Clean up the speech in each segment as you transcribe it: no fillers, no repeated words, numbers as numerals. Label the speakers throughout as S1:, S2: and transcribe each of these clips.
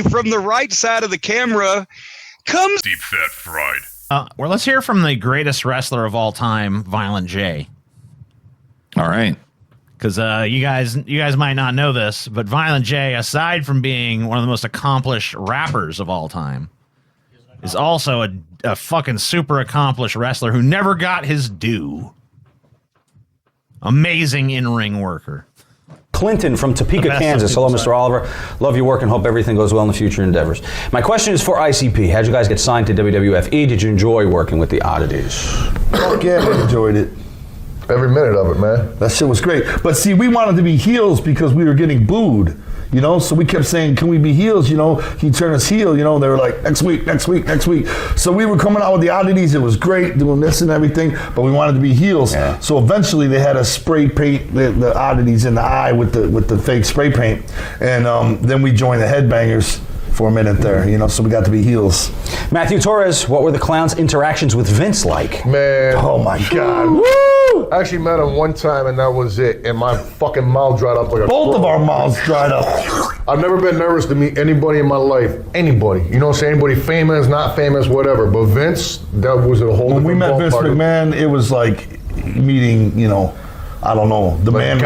S1: From the right side of the camera comes
S2: Deep Fat Fried.
S3: Well, let's hear from the greatest wrestler of all time, Violent J.
S4: All right.
S3: Because you guys might not know this, but Violent J, aside from being one of the most accomplished rappers of all time, is also a fucking super accomplished wrestler who never got his due. Amazing in-ring worker.
S5: Clinton from Topeka, Kansas. Hello, Mr. Oliver. Love your work and hope everything goes well in the future endeavors. My question is for ICP. How'd you guys get signed to WWFE? Did you enjoy working with the Oddities?
S6: Fuck yeah, I enjoyed it.
S7: Every minute of it, man.
S6: That shit was great. But see, we wanted to be heels because we were getting booed, you know? So we kept saying, can we be heels, you know? He turned us heel, you know? They were like, next week, next week, next week. So we were coming out with the Oddities. It was great doing this and everything, but we wanted to be heels. Yeah. So eventually they had us spray paint the Oddities in the eye with the fake spray paint. And then we joined the Headbangers for a minute there, you know, so we got to be heels.
S5: Matthew Torres, what were the Clowns' interactions with Vince like?
S7: Man.
S6: Oh my God.
S7: Woo! I actually met him one time and that was it. And my fucking mouth dried up like a
S6: Both of our mouths dried up.
S7: I've never been nervous to meet anybody in my life. Anybody. You know what I'm saying? Anybody famous, not famous, whatever. But Vince, that was a whole
S6: When we met Vince McMahon, it was like meeting, you know, I don't know, the man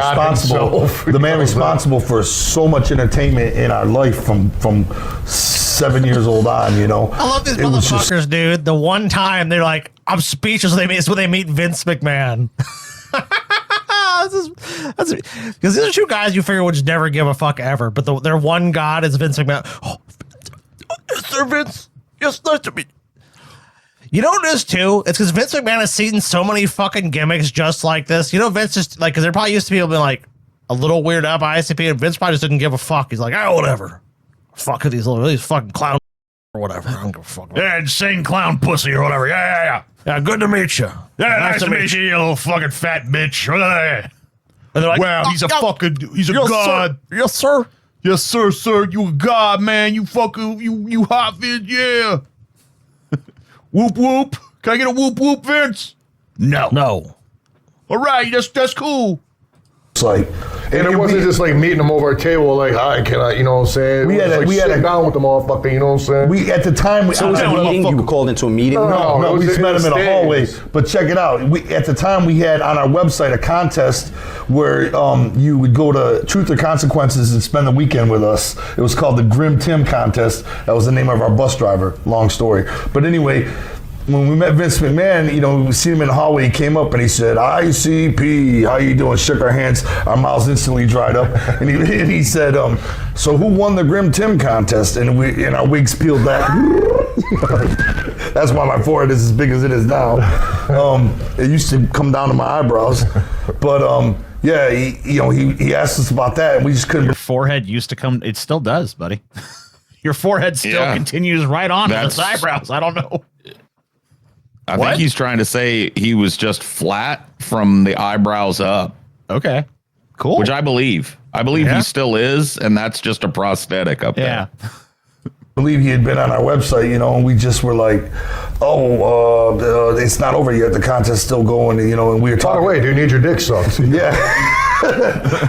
S6: responsible for so much entertainment in our life from 7 years old on, you know.
S8: I love these motherfuckers, dude. The one time they're like, I'm speechless when they meet Vince McMahon. Because these are two guys you figure would just never give a fuck ever, but their one god is Vince McMahon. Oh, yes, sir, Vince. Yes, nice to meet you. You know what it is too? It's because Vince McMahon has seen so many fucking gimmicks just like this. You know, Vince just like, because there probably used to be people being like a little weird up ICP, and Vince probably just didn't give a fuck. He's like, oh, whatever. Fuck these fucking clown or whatever. I don't give a fuck.
S2: Yeah, insane clown pussy or whatever. Yeah.
S8: Yeah, good to meet you.
S2: Yeah, nice to meet you, you little fucking fat bitch.
S8: And they're like,
S2: wow, he's a god.
S8: Sir. Yes, sir.
S2: Yes, sir. You a god, man. You fucking, you hot, Vince, yeah. Whoop, whoop. Can I get a whoop, whoop, Vince?
S8: No.
S2: All right, that's cool.
S6: It's like,
S7: and it wasn't just like meeting them over a table, like, hi, can I, you know what I'm saying?
S6: We had
S7: sit down with the motherfucker, you know what I'm saying?
S6: At the time,
S5: So it was a meeting? You called into a meeting?
S6: No, we just met him in a hallway. But check it out. At the time, we had on our website a contest where you would go to Truth or Consequences and spend the weekend with us. It was called the Grim Tim Contest. That was the name of our bus driver. Long story. But anyway, when we met Vince McMahon, you know, we seen him in the hallway. He came up and he said, ICP, how you doing? Shook our hands. Our mouths instantly dried up. And he said, so who won the Grim Tim contest? And our wigs peeled back. That's why my forehead is as big as it is now. It used to come down to my eyebrows. But yeah, he asked us about that, and we just couldn't.
S3: Your forehead used to come. It still does, buddy. Your forehead still continues right on to his eyebrows. I don't know.
S4: I think he's trying to say he was just flat from the eyebrows up.
S3: Okay, cool.
S4: Which I believe. He still is, and that's just a prosthetic up there.
S6: I believe he had been on our website, you know, and we just were like, it's not over yet. The contest's still going, you know, and we were talking.
S7: By the way, do you need your dick sucked?
S6: Yeah.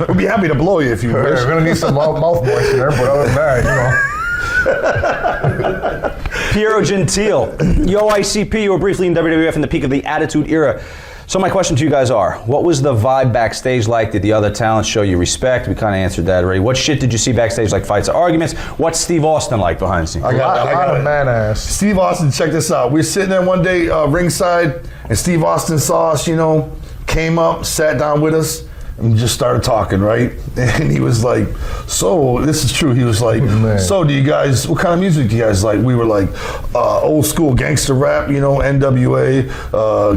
S6: We'd be happy to blow you if you wish.
S7: We're going to need some mouth moistener, but other than that, you know.
S5: Piero Gentile. Yo, ICP, you were briefly in WWF in the peak of the Attitude Era. So my question to you guys are, what was the vibe backstage like? Did the other talents show you respect? We kind of answered that already. What shit did you see backstage, like fights or arguments? What's Steve Austin like behind the scenes?
S7: I got a man ass.
S6: Steve Austin, check this out. We were sitting there one day ringside, and Steve Austin saw us, you know, came up, sat down with us, and just started talking, right? And he was like, so, this is true. He was like, so do you guys, what kind of music do you guys like? We were like, old school gangster rap, you know, NWA,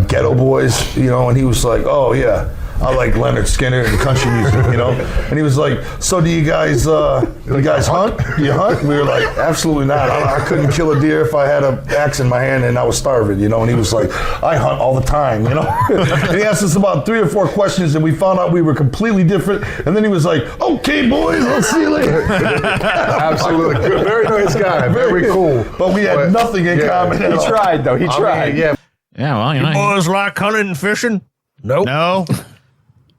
S6: Ghetto Boys, you know, and he was like, oh yeah, I like Leonard Skinner and country music, you know? And he was like, so do you guys hunt? Do you hunt? We were like, absolutely not. I couldn't kill a deer if I had an axe in my hand and I was starving, you know? And he was like, I hunt all the time, you know? And he asked us about 3 or 4 questions and we found out we were completely different. And then he was like, okay, boys, I'll see you later.
S7: Absolutely. Good. Very nice guy. Very cool.
S6: But we had nothing in common.
S5: He tried, though. He tried.
S8: Yeah, well, you know. Boys like hunting and fishing? Nope. No.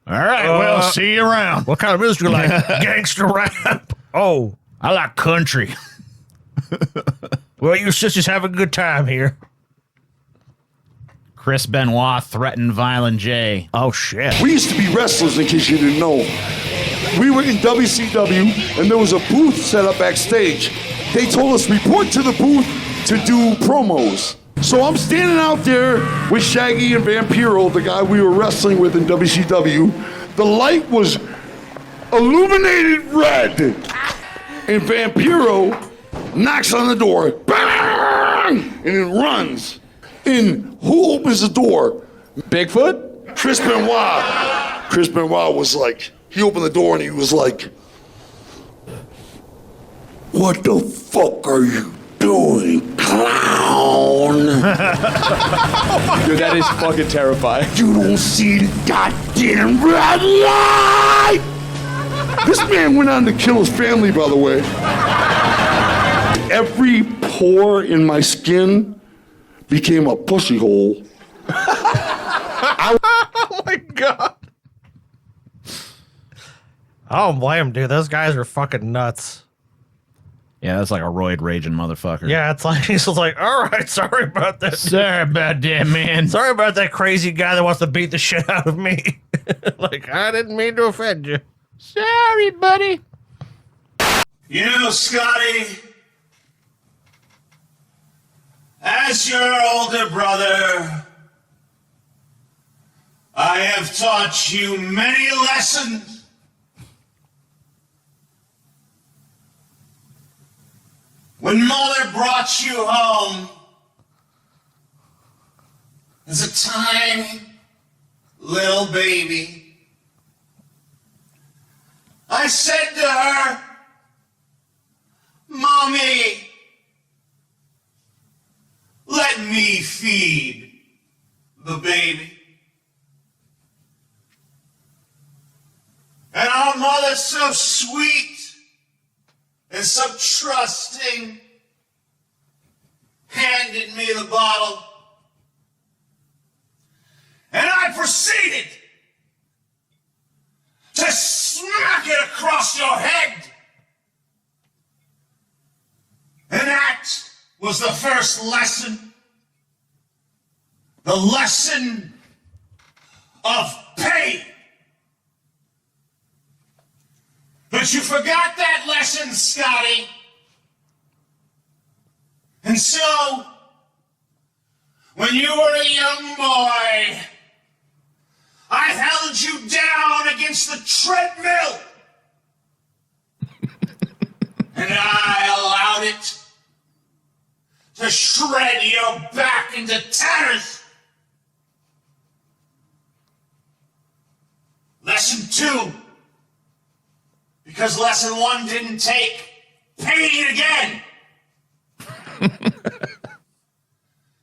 S3: All right, well, see you around.
S8: What kind of music do you like? Gangster rap.
S3: Oh, I like country.
S8: Well, you sisters have a good time here.
S3: Chris Benoit threatened Violent J.
S8: Oh, shit.
S9: We used to be wrestlers, in case you didn't know. We were in WCW, and there was a booth set up backstage. They told us report to the booth to do promos. So I'm standing out there with Shaggy and Vampiro, the guy we were wrestling with in WCW. The light was illuminated red. And Vampiro knocks on the door, bang, and it runs. And who opens the door?
S4: Bigfoot?
S9: Chris Benoit. Chris Benoit was like, he opened the door and he was like, "What the fuck are you doing, clown?"
S4: Dude, that is fucking terrifying.
S9: You don't see the goddamn red light! This man went on to kill his family, by the way. Every pore in my skin became a pussy hole.
S8: Oh, my God. I don't blame him, dude. Those guys are fucking nuts.
S3: Yeah, that's like a roid raging motherfucker.
S8: Yeah, it's like, he's just like, all right, sorry about that.
S3: Sorry about that, man.
S8: Sorry about that crazy guy that wants to beat the shit out of me. Like, I didn't mean to offend you. Sorry, buddy.
S10: You know, Scotty, as your older brother, I have taught you many lessons. When Mother brought you home as a tiny little baby, I said to her, "Mommy, let me feed the baby." And our mother, so sweet and so trusting, handed me the bottle. And I proceeded to smack it across your head. And that was the first lesson. The lesson of pain. But you forgot that lesson, Scotty. And so, when you were a young boy, I held you down against the treadmill. And I allowed it to shred your back into tatters. Lesson 2. Because lesson 1 didn't take, pain it again.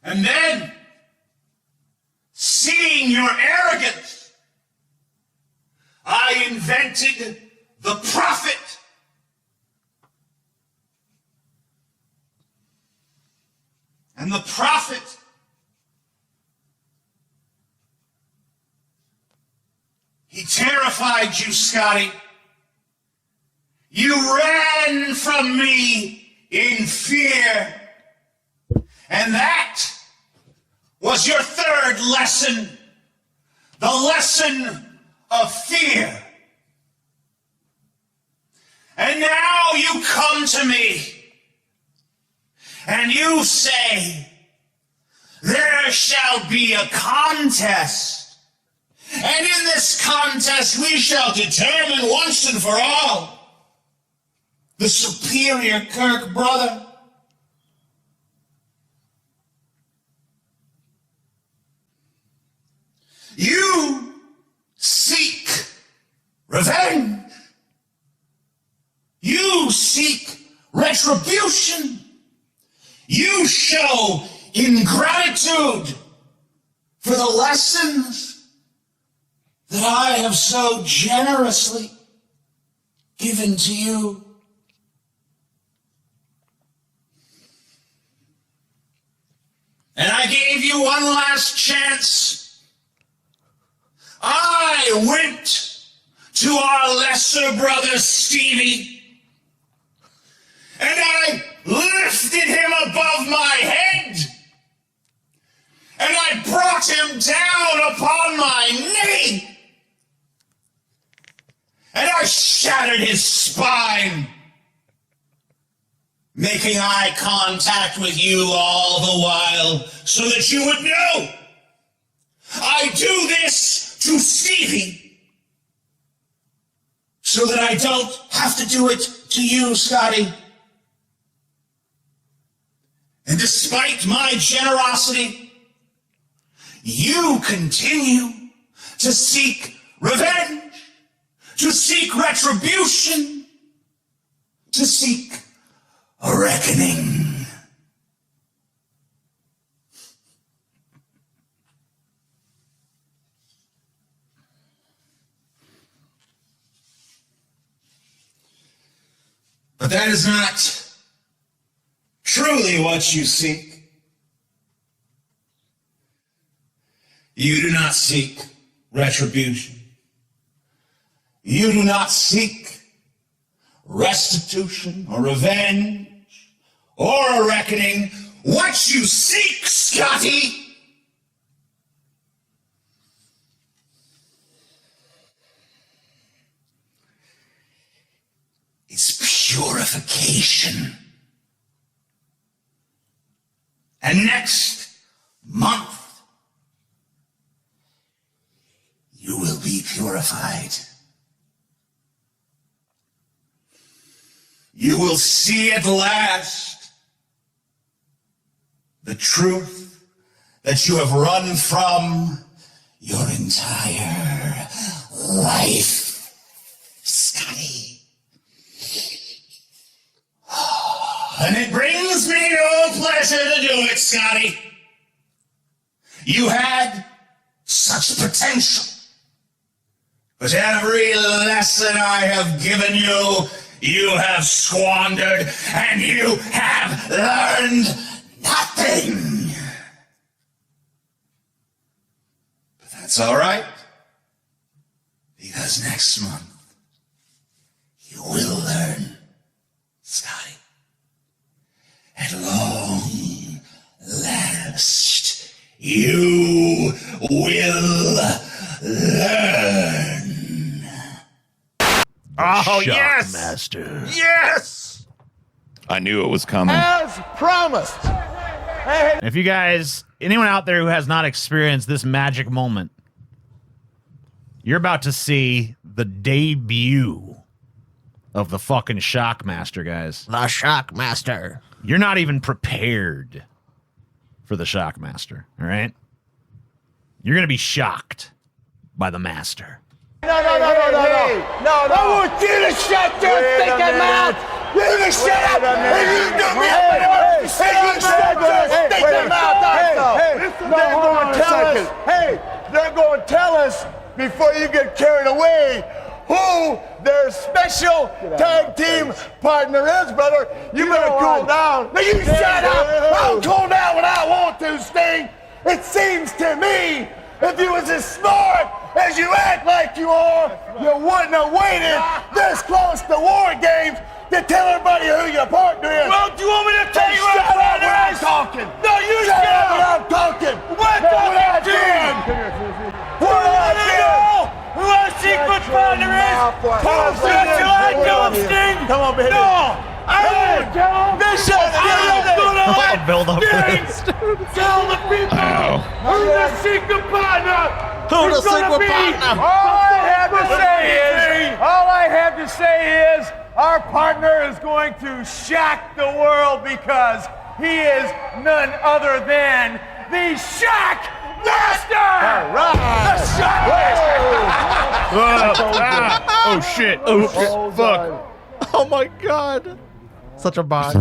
S10: And then, seeing your arrogance, I invented the prophet. And the prophet he terrified you, Scotty. You ran from me in fear. And that was your third lesson. The lesson of fear. And now you come to me and you say, there shall be a contest. And in this contest we shall determine once and for all the superior Kirk brother. You seek revenge. You seek retribution. You show ingratitude for the lessons that I have so generously given to you. And I gave you one last chance. I went to our lesser brother Stevie, and I lifted shattered his spine, making eye contact with you all the while so that you would know I do this to Stevie so that I don't have to do it to you, Scotty. And despite my generosity, you continue to seek revenge, to seek retribution, to seek a reckoning. But that is not truly what you seek. You do not seek retribution. You do not seek restitution or revenge or a reckoning. What you seek, Scotty, is purification. And next month, you will be purified. You will see at last the truth that you have run from your entire life, Scotty. And it brings me no pleasure to do it, Scotty. You had such potential. But every lesson I have given you, you have squandered, and you have learned nothing. But that's all right, because next month, you will learn, Scotty. At long last, you will learn.
S8: Oh, yes!
S3: Shockmaster.
S8: Yes!
S4: I knew it was coming.
S9: As promised.
S3: If you guys, anyone out there who has not experienced this magic moment, you're about to see the debut of the fucking Shockmaster, guys.
S8: The Shockmaster.
S3: You're not even prepared for the Shockmaster, all right? You're going to be shocked by the master.
S9: No. I want you to shut your stinking mouth. You to shut up. And you do me up. Hey, you shut your stinking mouth also. They're going to tell us before you get carried away who their special tag team partner is, brother. You better cool down. Now you shut up. I'll cool down when I want to, Sting. It seems to me if you was as smart as you act like you are, you wouldn't have waited this close to War Games to tell everybody who your partner is. Well, do you want me to tell you what I'm talking? No, you shut up when I'm talking. What I did? What I did? Who our secret partner is? Shall I tell him, Sting? Come on, baby. No! I won't tell him! Bishop, I'm gonna let
S8: Build up
S9: Sting tell the people who's the secret partner!
S8: Who the secret partner?
S9: All I have to say is our partner is going to shock the world because he is none other than the Shockmaster! All right! The Shockmaster!
S2: Oh shit. Oh fuck.
S8: Oh my god. Such a bot.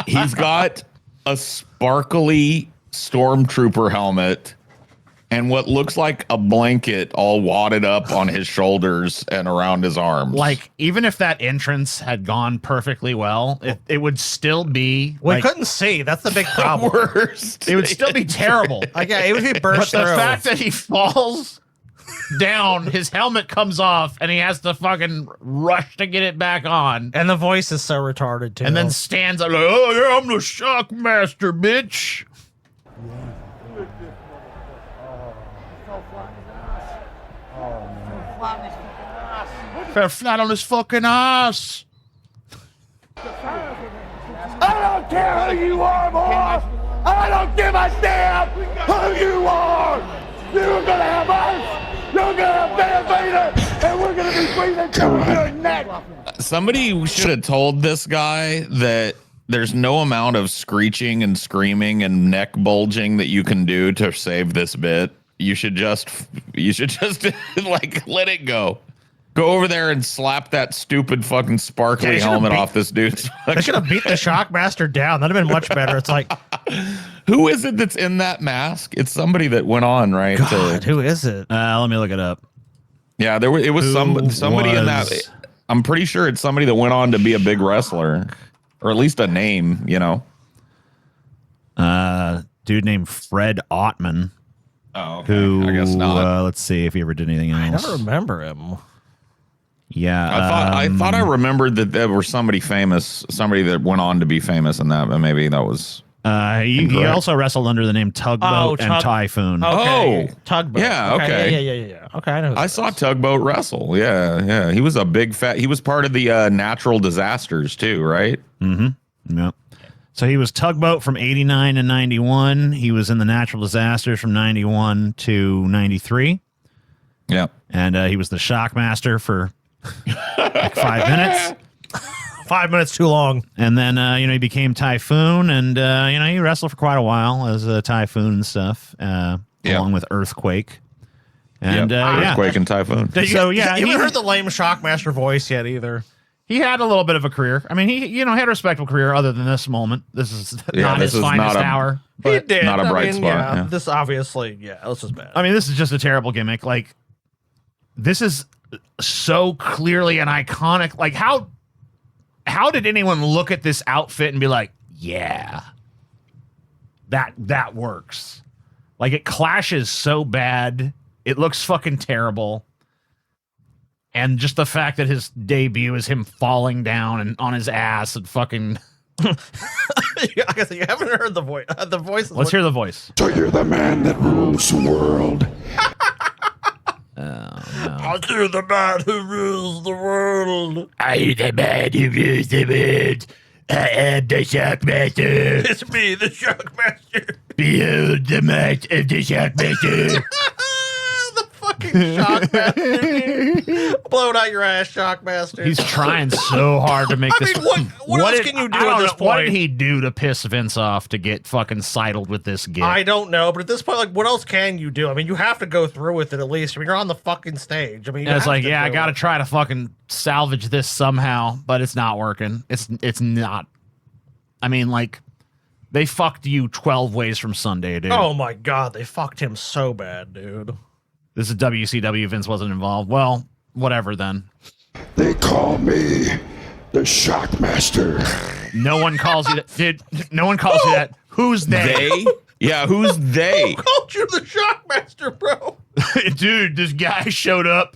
S4: He's got a sparkly stormtrooper helmet and what looks like a blanket all wadded up on his shoulders and around his arms.
S3: Like, even if that entrance had gone perfectly well, it would still be...
S8: We
S3: like,
S8: couldn't see. That's the big problem.
S4: worst.
S3: it would still be terrible.
S8: Like, yeah, it would be burst
S3: But the
S8: through.
S3: fact that he falls down, his helmet comes off, and he has to fucking rush to get it back on.
S8: And the voice is so retarded, too.
S3: And then stands up like, oh, yeah, I'm the Shockmaster, bitch.
S2: Fell flat on his fucking ass.
S9: I don't care who you are, boy. I don't give a damn who you are. You're gonna have us. You're gonna have Van Vader, and we're gonna be breathing through your neck.
S4: Somebody should have told this guy that there's no amount of screeching and screaming and neck bulging that you can do to save this bit. You should just like let it go. Go over there and slap that stupid fucking sparkly helmet off this dude's.
S8: They should have beat the Shockmaster down. That'd have been much better. It's like,
S4: who is it that's in that mask? It's somebody that went on, right?
S8: God, who is it?
S3: Let me look it up.
S4: Yeah, it was somebody in that. I'm pretty sure it's somebody that went on to be a big wrestler, or at least a name, you know.
S3: Dude named Fred Ottman.
S4: Oh, okay.
S3: Who?
S4: I guess not.
S3: Let's see if he ever did anything else.
S8: I don't remember him.
S3: Yeah,
S4: I thought I remembered that there was somebody famous, somebody that went on to be famous in that, but maybe that was.
S3: He also wrestled under the name Tugboat and Typhoon.
S8: Okay. Tugboat.
S4: Yeah, okay.
S8: Yeah. Okay, I know.
S4: I saw Tugboat wrestle. Yeah. He was a big fat. He was part of the natural disasters too, right?
S3: Mm-hmm. Yep. So he was Tugboat from 89 to 91. He was in the natural disasters from 91 to 93.
S4: Yeah.
S3: And he was the Shockmaster for like 5 minutes.
S8: 5 minutes too long.
S3: And then, he became Typhoon, and, he wrestled for quite a while as a Typhoon and stuff, along with Earthquake. And,
S4: Earthquake and Typhoon.
S3: So, yeah.
S8: You haven't heard the lame Shockmaster voice yet either.
S3: He had a little bit of a career. I mean, he, had a respectable career other than this moment. This is not his finest hour.
S8: He did.
S4: Not a bright spot.
S8: Yeah, this obviously, this is bad.
S3: I mean, this is just a terrible gimmick. Like, this is so clearly an iconic. Like, how did anyone look at this outfit and be like, yeah, that works? Like, it clashes so bad. It looks fucking terrible. And just the fact that his debut is him falling down and on his ass and fucking.
S8: I guess you haven't heard the voice. The voice.
S3: Let's hear the voice.
S9: So you're the man that rules the world.
S8: You're the man who rules the world.
S10: Are you the man who rules the world? I am the Shockmaster.
S8: It's me, the Shockmaster.
S10: Behold the might of the Shockmaster.
S8: The fucking Shockmaster. Blowing out your ass, Shockmaster.
S3: He's trying so hard to make this.
S8: What else can you do at this point?
S3: What did he do to piss Vince off to get fucking sidled with this gig?
S8: I don't know, but at this point, like, what else can you do? I mean, you have to go through with it at least. I mean, you're on the fucking stage. I mean,
S3: it's like, I got to try to fucking salvage this somehow, but it's not working. It's not. I mean, like, they fucked you 12 ways from Sunday, dude.
S8: Oh my God, they fucked him so bad, dude.
S3: This is WCW. Vince wasn't involved. Well, whatever then.
S9: They call me the Shockmaster.
S3: No one calls you that. Dude, no one calls you that. Who's they?
S4: Yeah, who's they?
S8: Who called you the Shockmaster, bro?
S3: Dude, this guy showed up.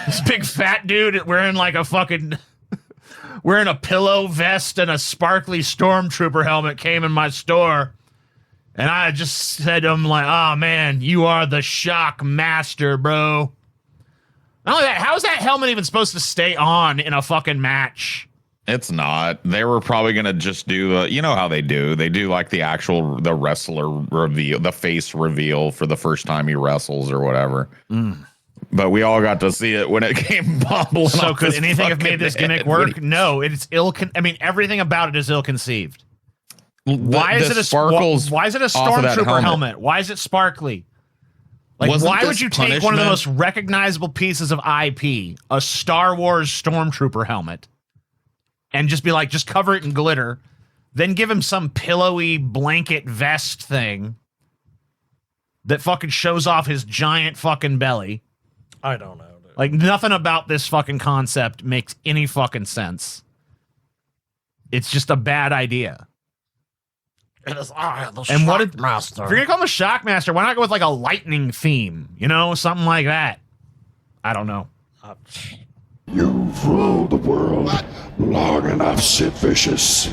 S3: This big fat dude wearing like a fucking. Wearing a pillow vest and a sparkly stormtrooper helmet came in my store. And I just said to him, like, oh, man, you are the Shockmaster, bro. Not only that, how is that helmet even supposed to stay on in a fucking match?
S4: It's not. They were probably going to just do the, you know how they do. They do like the wrestler reveal, the face reveal for the first time he wrestles or whatever. But we all got to see it when it came bubbling.
S3: So could anything have made this gimmick work? No, it's everything about it is ill-conceived. Why is it a stormtrooper helmet? Why is it sparkly? Like, why would you take one of the most recognizable pieces of IP, a Star Wars stormtrooper helmet, and just be like, just cover it in glitter, then give him some pillowy blanket vest thing that fucking shows off his giant fucking belly?
S8: I don't know, dude.
S3: Like, nothing about this fucking concept makes any fucking sense. It's just a bad idea.
S8: It is I, the
S3: And what
S8: Shockmaster.
S3: if you're gonna call him the Shockmaster, why not go with like a lightning theme? You know, something like that. I don't know.
S9: You've ruled the world long enough, Sid Vicious.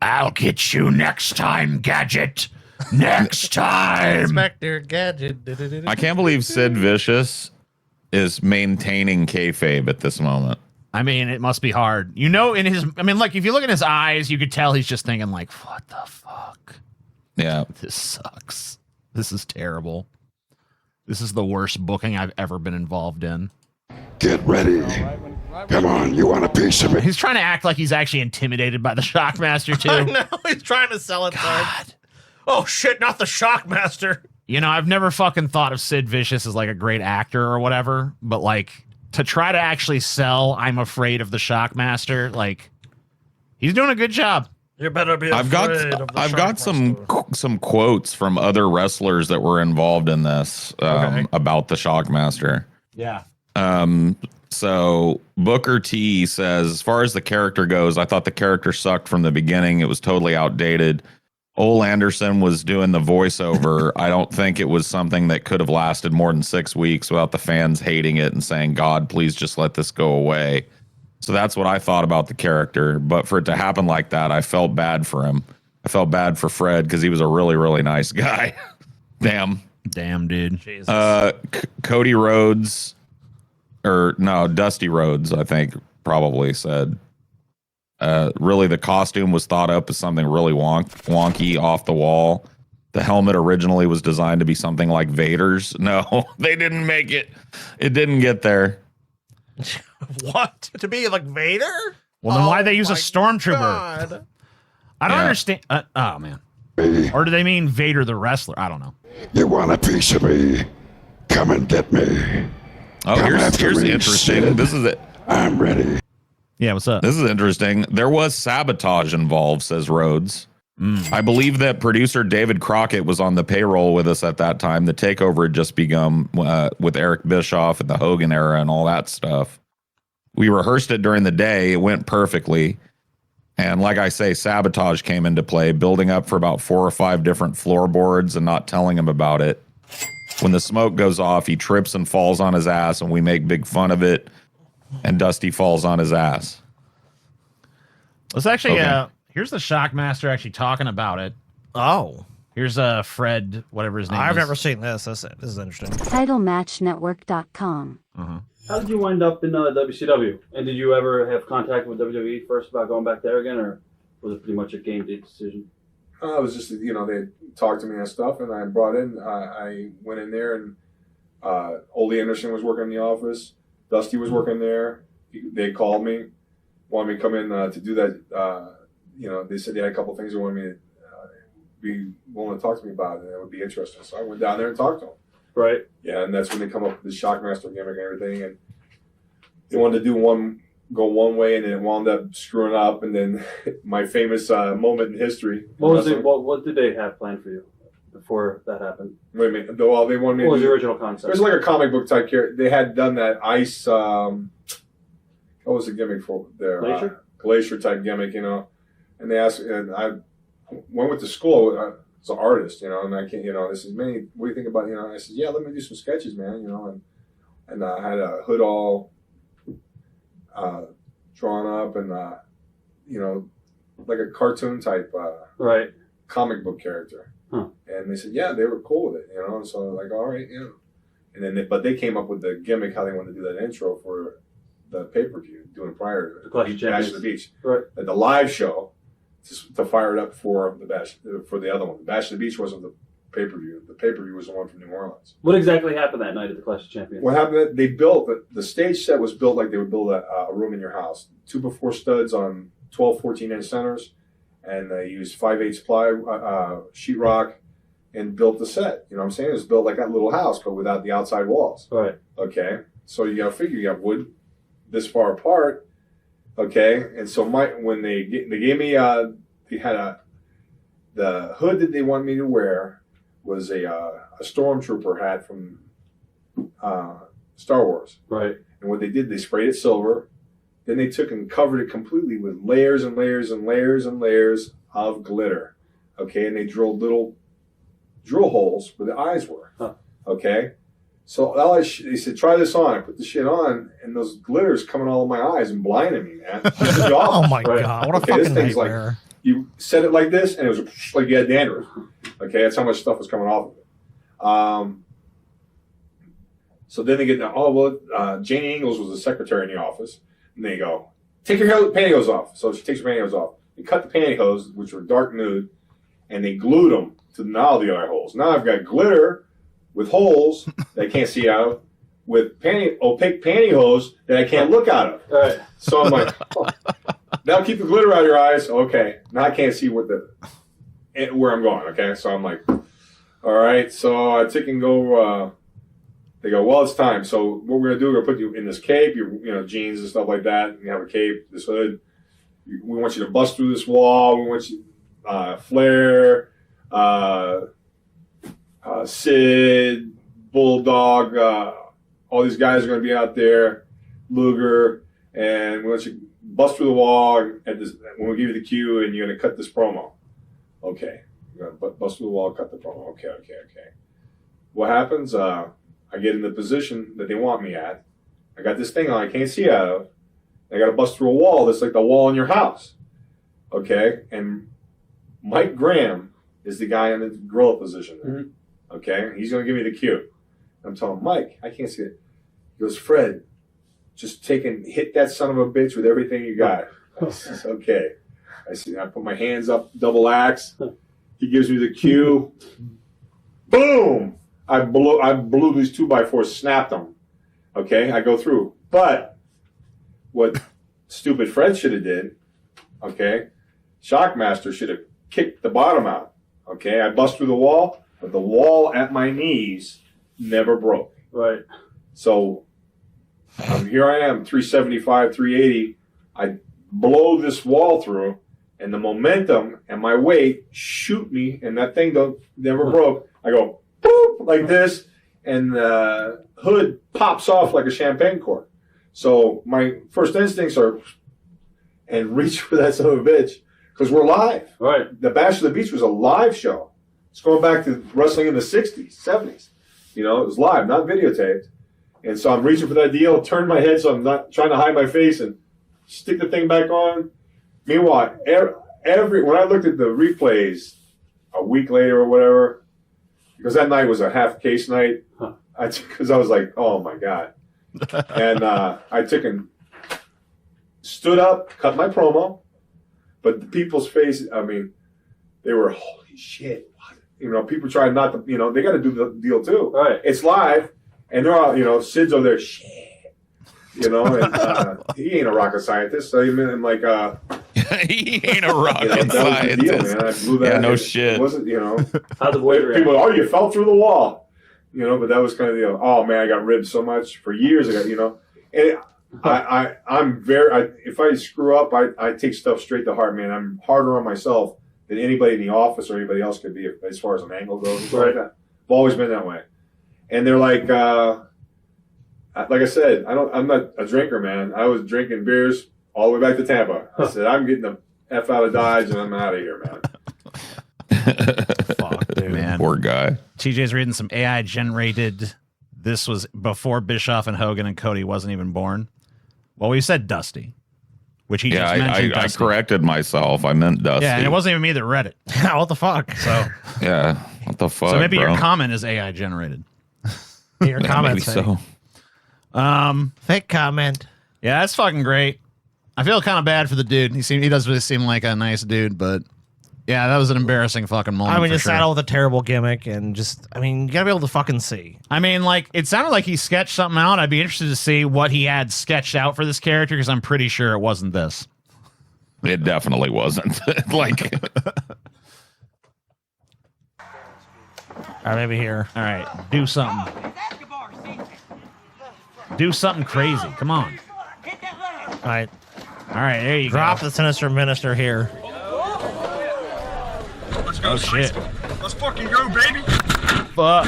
S10: I'll get you next time, Gadget. Next time.
S8: Inspector Gadget.
S4: I can't believe Sid Vicious is maintaining kayfabe at this moment.
S3: I mean, it must be hard. You know, in his, I mean, like, if you look in his eyes, you could tell he's just thinking, like, what the fuck?
S4: Yeah.
S3: This sucks. This is terrible. This is the worst booking I've ever been involved in.
S9: Get ready. Come on, you want a piece of me?
S3: He's trying to act like he's actually intimidated by the Shockmaster, too.
S8: I know, he's trying to sell it. God. Oh, shit, not the Shockmaster.
S3: You know, I've never fucking thought of Sid Vicious as, like, a great actor or whatever, but, like, to try to actually sell I'm afraid of the Shockmaster, like, he's doing a good job.
S8: You better be
S4: I've got some quotes from other wrestlers that were involved in this about the Shockmaster.
S3: Yeah.
S4: So Booker T says, as far as the character goes, I thought the character sucked from the beginning. It was totally outdated. Ole Anderson was doing the voiceover. I don't think it was something that could have lasted more than 6 weeks without the fans hating it and saying, God, please just let this go away. So that's what I thought about the character. But for it to happen like that, I felt bad for him. I felt bad for Fred because he was a really, really nice guy. Damn,
S3: dude.
S8: Jesus.
S4: Cody Rhodes, or no, Dusty Rhodes, I think, probably said, really the costume was thought up as something really wonky, off the wall. The helmet originally was designed to be something like Vader's. No, they didn't make it. It didn't get there.
S8: What? To be like Vader?
S3: Well, then why they use a
S8: my
S3: stormtrooper?
S8: God.
S3: I don't
S4: Yeah.
S3: understand. Oh, man. Or do they mean Vader the wrestler? I don't know.
S9: You want a piece of me? Come and get me.
S4: Oh,
S9: Come
S4: here's
S9: after me,
S4: interesting.
S9: Sid.
S4: This is it.
S9: I'm ready.
S3: Yeah, what's up?
S4: This is interesting. There was sabotage involved, says Rhodes. I believe that producer David Crockett was on the payroll with us at that time. The takeover had just begun with Eric Bischoff and the Hogan era and all that stuff. We rehearsed it during the day. It went perfectly. And like I say, sabotage came into play, building up for about 4 or 5 different floorboards and not telling him about it. When the smoke goes off, he trips and falls on his ass, and we make big fun of it. And Dusty falls on his ass.
S3: Let's actually,
S4: Okay.
S3: here's the Shockmaster actually talking about it.
S8: Oh.
S3: Here's Fred, whatever his name is.
S8: I've never seen this. This is interesting.
S11: TitleMatchNetwork.com.
S12: How did you wind up in WCW? And did you ever have contact with WWE first about going back there again, or was it pretty much a game day decision?
S13: It was just, they talked to me and stuff, and I brought in, I went in there, and Ole Anderson was working in the office. Dusty was working there. They called me, wanted me to come in to do that. They said they had a couple things they wanted me to be willing to talk to me about, and it would be interesting. So I went down there and talked to them.
S12: Right.
S13: Yeah, and that's when they come up with the Shockmaster gimmick and everything. And they wanted to go one way, and then it wound up screwing up. And then my famous moment in history.
S12: What did they have planned for you before that happened?
S13: Wait a minute. Well, they wanted me
S12: What
S13: to
S12: was
S13: do,
S12: the original concept?
S13: it was like a comic book type character. They had done that ice. What was the gimmick for there?
S12: Glacier?
S13: Glacier type gimmick, And they asked, and I went with the school. As an artist, and I can't, they said, "Man, what do you think about?" I said, "Yeah, let me do some sketches, man." And I had a hood all drawn up, and like a cartoon type,
S12: right,
S13: comic book character.
S12: Huh.
S13: And they said, "Yeah, they were cool with it," And so like, all right, And then, but they came up with the gimmick how they wanted to do that intro for the pay-per-view, doing prior to
S12: Clash of
S13: Bash of the Beach,
S12: right?
S13: At the live show. To fire it up for the Bash, for the other one. The Bash of the Beach wasn't the pay-per-view. The pay-per-view was the one from New Orleans.
S12: What exactly happened that night at the Clash of Champions?
S13: What happened? They built the stage set was built like they would build a room in your house. 2x4 studs on 12, 14-inch centers, and they used 5/8 ply sheetrock and built the set. You know what I'm saying? It was built like that little house, but without the outside walls.
S12: Right.
S13: Okay. So you got to figure you have wood this far apart. Okay, and so when they gave me they had the hood that they wanted me to wear was a stormtrooper hat from Star Wars.
S12: Right.
S13: And what they did, they sprayed it silver. Then they took and covered it completely with layers and layers and layers and layers of glitter. Okay, and they drilled little drill holes where the eyes were.
S12: Huh.
S13: Okay. So they said, try this on. I put the shit on, and those glitters coming all in my eyes and blinding me, man.
S8: Oh my God, what a fucking
S13: this thing's
S8: nightmare.
S13: like, you set it like this, and it was like you had dandruff. Okay, that's how much stuff was coming off of it. So then they get, Janie Ingalls was the secretary in the office. And they go, take your pantyhose off. So she takes her pantyhose off. They cut the pantyhose, which were dark nude, and they glued them to now the eye holes. Now I've got glitter with holes that I can't see out of, with opaque pantyhose that I can't look out of.
S12: All right.
S13: So I'm like, now keep the glitter out of your eyes. Okay. Now I can't see where I'm going. Okay. So I'm like, all right. So I take and go, they go, well, it's time. So what we're going to do, we're going to put you in this cape, your jeans and stuff like that. You have a cape, this hood. We want you to bust through this wall. We want you, Flair, Sid, Bulldog, all these guys are going to be out there, Luger, and we want you to bust through the wall when we give you the cue, and you're going to cut this promo. Okay. You're going to bust through the wall, cut the promo. Okay. What happens? I get in the position that they want me at. I got this thing on I can't see out of. I got to bust through a wall that's like the wall in your house. Okay? And Mike Graham is the guy in the gorilla position there. Mm-hmm. Okay? He's going to give me the cue. I'm telling Mike, I can't see it. He goes, Fred, just hit that son of a bitch with everything you got. I says, okay. I put my hands up, double axe. He gives me the cue. Boom! I blew these 2x4s, snapped them. Okay, I go through. But what stupid Fred should have did, okay, Shockmaster should have kicked the bottom out. Okay, I bust through the wall, but the wall at my knees never broke.
S12: Right.
S13: So here I am, 375, 380. I blow this wall through, and the momentum and my weight shoot me, and that thing never broke. I go boop like this, and the hood pops off like a champagne cork. So my first instincts are, and reach for that son of a bitch, because we're live.
S12: Right.
S13: The Bash of the Beach was a live show. It's going back to wrestling in the 60s, 70s. You know, it was live, not videotaped. And so I'm reaching for that deal, turn my head so I'm not trying to hide my face and stick the thing back on. Meanwhile, when I looked at the replays a week later or whatever, because that night was a half case night, because I was like, oh my God. And I took and stood up, cut my promo, but the people's faces, I mean, they were, holy shit. You know, people trying not to, you know, they got to do the deal too.
S12: Right.
S13: It's live, and they're all, you know, Sid's over there, shit. You know, and he ain't a rocket scientist, so I'm like,
S4: he ain't a rocket
S13: that
S4: scientist.
S13: was the deal, man. I blew that.
S4: Yeah, no shit.
S13: It wasn't, you know.
S12: How'd the boy react?
S13: People, oh, you fell through the wall. You know, but that was kind of the deal. Oh, man, I got ribbed so much for years ago, you know. And I'm very, if I screw up, I take stuff straight to heart, man. I'm harder on myself than anybody in the office or anybody else could be as far as an angle goes. And stuff like that. I've always been that way. And they're like I said, I'm not a drinker, man. I was drinking beers all the way back to Tampa. I said, I'm getting the F out of Dodge and I'm out of here, man.
S3: Fuck, dude. Man.
S4: Poor guy.
S3: TJ's reading some AI generated. This was before Bischoff and Hogan and Cody wasn't even born. Well, we said Dusty, which he just mentioned.
S4: I corrected myself. I meant Dusty.
S3: Yeah, and it wasn't even me that read it.
S8: What the fuck?
S3: So
S4: yeah, what the fuck?
S3: So maybe
S4: bro?
S3: your comment is AI generated.
S8: Your comment,
S4: so.
S8: Fake comment.
S3: Yeah, that's fucking great. I feel kind of bad for the dude. He does really seem like a nice dude, but yeah, that was an embarrassing fucking moment.
S8: I mean,
S3: for
S8: just
S3: sure.
S8: saddle with a terrible gimmick and just, I mean, you gotta be able to fucking see.
S3: I mean, like, it sounded like he sketched something out. I'd be interested to see what he had sketched out for this character because I'm pretty sure it wasn't this.
S4: It definitely wasn't. Like,
S8: all right, maybe here.
S3: All right, do something. Do something crazy. Come on.
S8: All right.
S3: All right, there you
S8: Drop
S3: go.
S8: the Sinister Minister here.
S1: Let's go,
S3: Oh, shit.
S1: Let's fucking go, baby.
S3: Fuck.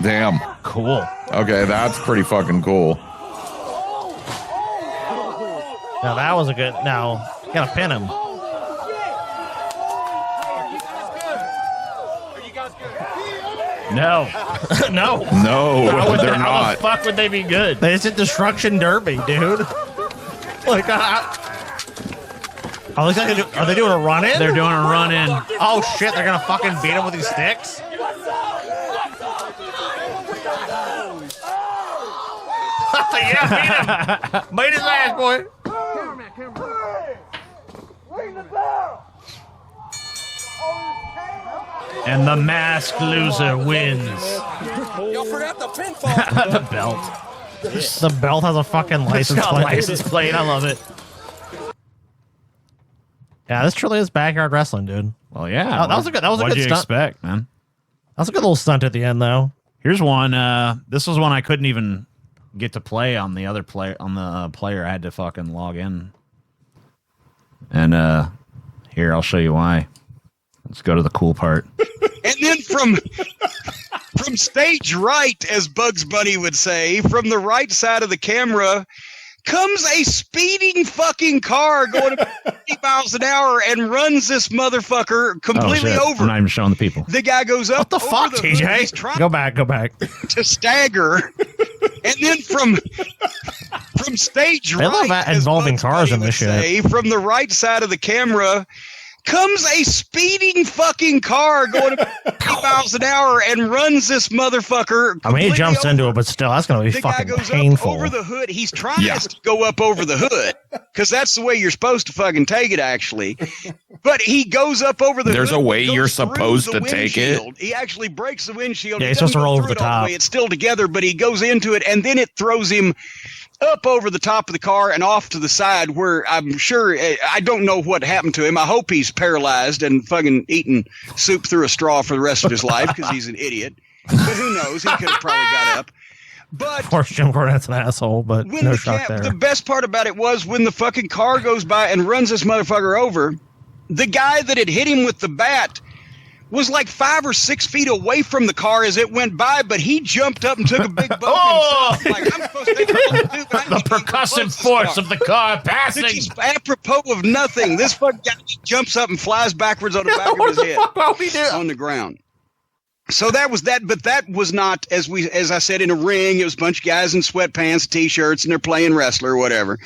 S4: damn.
S3: Cool.
S4: Okay, that's pretty fucking cool.
S8: Now that was a good. Now you gotta pin him.
S3: No.
S8: No.
S4: No, they're
S3: How
S4: not.
S3: the fuck would they be good?
S8: They just did Destruction Derby, dude. Like, are they doing a run-in?
S3: They're doing a run-in.
S8: Oh, shit, they're going to fucking beat him with these sticks? Yeah, beat him. Beat his ass, boy.
S3: And the masked loser wins.
S10: Y'all forgot the pinfall.
S3: The belt.
S8: The belt has a fucking license plate.
S3: License plate. I love it.
S8: Yeah, this truly is backyard wrestling, dude.
S3: Well, yeah.
S8: That was a good
S3: What'd
S8: stunt.
S3: you expect, man?
S8: That was a good little stunt at the end, though.
S3: Here's one. This was one I couldn't even get to play on the other player. On the player, I had to fucking log in. And here, I'll show you why. Let's go to the cool part.
S11: And then from stage right, as Bugs Bunny would say, from the right side of the camera comes a speeding fucking car going about 50 miles an hour and runs this motherfucker completely over.
S3: I'm not even showing the people.
S11: The guy goes up.
S8: What the fuck, TJ?
S11: He's trying
S8: Go back.
S11: to stagger. And then from stage
S8: They love
S11: right,
S8: involving
S11: as Bugs
S8: cars in
S11: Bunny
S8: this
S11: would
S8: shit.
S11: say, from the right side of the camera comes a speeding fucking car going about 50 miles an hour and runs this motherfucker.
S8: I mean, he jumps
S11: over.
S8: into it, but still, that's going to be
S11: The guy
S8: fucking
S11: goes
S8: painful.
S11: up over the hood. He's trying to go up over the hood because that's the way you're supposed to fucking take it, actually. But he goes up over the
S4: There's
S11: hood.
S4: a way
S11: goes
S4: you're
S11: through
S4: supposed
S11: the
S4: to take it.
S11: windshield. He actually breaks the windshield.
S8: Yeah,
S11: He
S8: he's supposed
S11: doesn't
S8: to roll
S11: go
S8: over the
S11: through it all
S8: top.
S11: way. It's still together, but he goes into it, and then it throws him up over the top of the car and off to the side where I'm sure, I don't know what happened to him. I hope he's paralyzed and fucking eating soup through a straw for the rest of his life because he's an idiot. But who knows? He could have probably got up. But
S8: Of course, Jim Cornette's an asshole, but
S11: when
S8: no
S11: the
S8: shock there.
S11: the best part about it was when the fucking car goes by and runs this motherfucker over, the guy that had hit him with the bat was like 5 or 6 feet away from the car as it went by, but he jumped up and took a big bump himself. Like, I'm supposed to take a bump too, but I
S3: The
S11: need to go
S3: percussive
S11: close this
S3: force
S11: car.
S3: of the car
S11: Which
S3: passing.
S11: is apropos of nothing. This fucking guy jumps up and flies backwards on the back of his head on the ground. So that was that, but that was not, as I said, in a ring. It was a bunch of guys in sweatpants, t-shirts, and they're playing wrestler or whatever.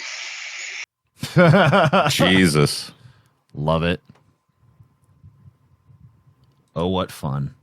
S4: Jesus.
S3: Love it. Oh, what fun.